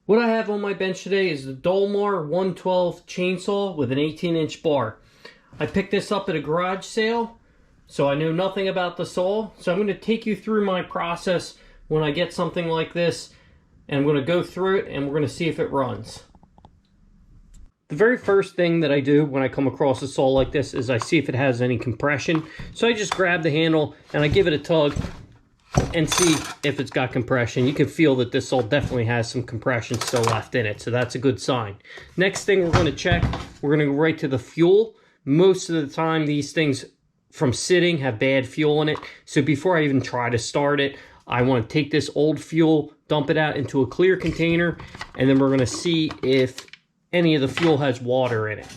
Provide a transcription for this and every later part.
What I have on my bench today is the Dolmar 112 chainsaw with an 18-inch bar. I picked this up at a garage sale, so I know nothing about the saw. So I'm going to take you through my process when I get something like this, and I'm going to go through it and we're going to see if it runs. The very first thing that I do when I come across a saw like this is I see if it has any compression. So I just grab the handle and I give it a tug and see if it's got compression. You can feel that this saw definitely has some compression still left in it, so that's a good sign. Next thing we're going to check, we're going to go right to the fuel. Most of the time these things from sitting have bad fuel in it, so before I even try to start it, I want to take this old fuel, dump it out into a clear container, and then we're going to see if any of the fuel has water in it.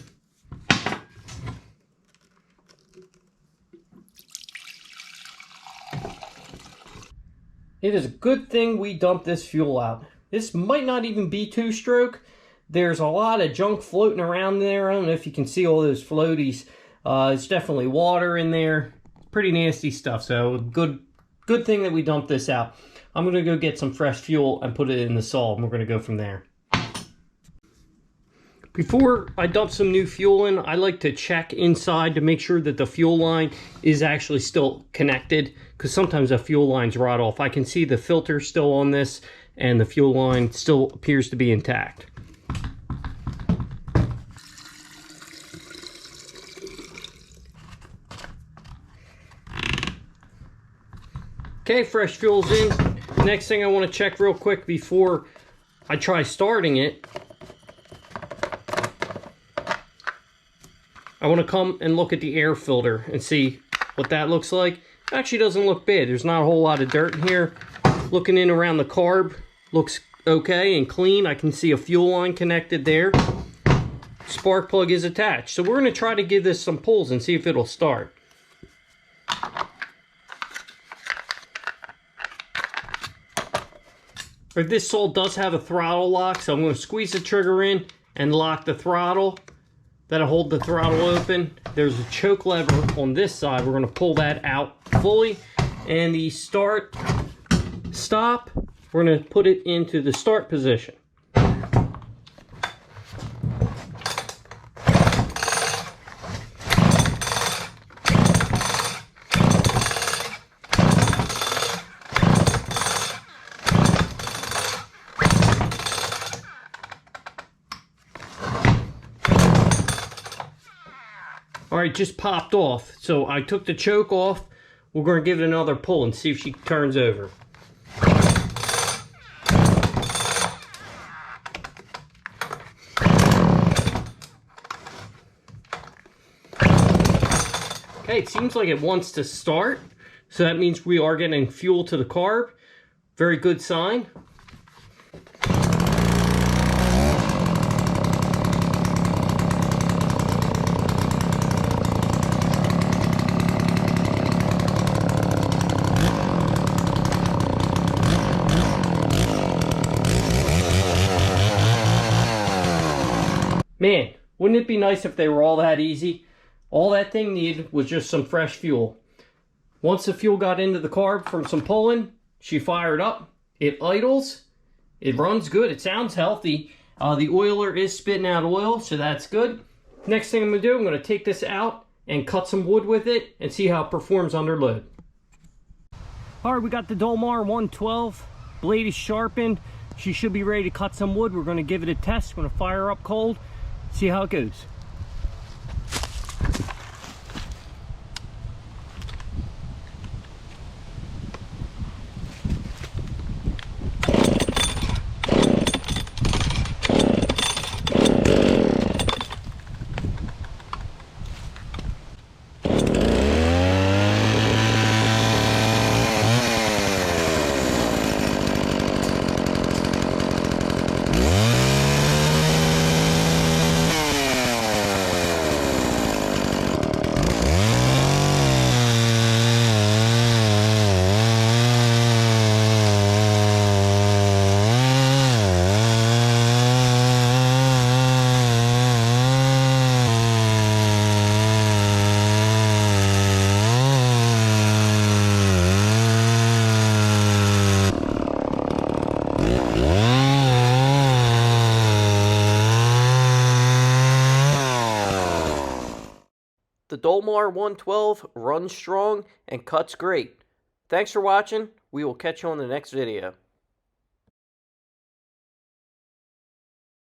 It is a good thing we dumped this fuel out. This might not even be two-stroke. There's a lot of junk floating around there. I don't know if you can see all those floaties. It's definitely water in there. Pretty nasty stuff, so good thing that we dumped this out. I'm going to go get some fresh fuel and put it in the saw, and we're going to go from there. Before I dump some new fuel in, I like to check inside to make sure that the fuel line is actually still connected, because sometimes the fuel lines rot off. I can see the filter still on this and the fuel line still appears to be intact. Okay, fresh fuel's in. Next thing I want to check real quick before I try starting it, I want to come and look at the air filter and see what that looks like. It actually doesn't look bad. There's not a whole lot of dirt in here. Looking in around the carb, looks okay and clean. I can see a fuel line connected there. Spark plug is attached. So we're going to try to give this some pulls and see if it'll start. This saw does have a throttle lock, so I'm going to squeeze the trigger in and lock the throttle. That'll hold the throttle open. There's a choke lever on this side. We're going to pull that out fully. And the start, stop, we're going to put it into the start position. All right, just popped off. So I took the choke off. We're going to give it another pull and see if she turns over. Okay, it seems like it wants to start. So that means we are getting fuel to the carb. Very good sign. Man, wouldn't it be nice if they were all that easy? All that thing needed was just some fresh fuel. Once the fuel got into the carb from some pulling, she fired up. It idles. It runs good. It sounds healthy. The oiler is spitting out oil, so that's good. Next thing I'm going to do, I'm going to take this out and cut some wood with it and see how it performs under load. All right, we got the Dolmar 112. Blade is sharpened. She should be ready to cut some wood. We're going to give it a test. We're going to fire up cold. See how it goes. the Dolmar 112 runs strong and cuts great. Thanks for watching. We will catch you on the next video.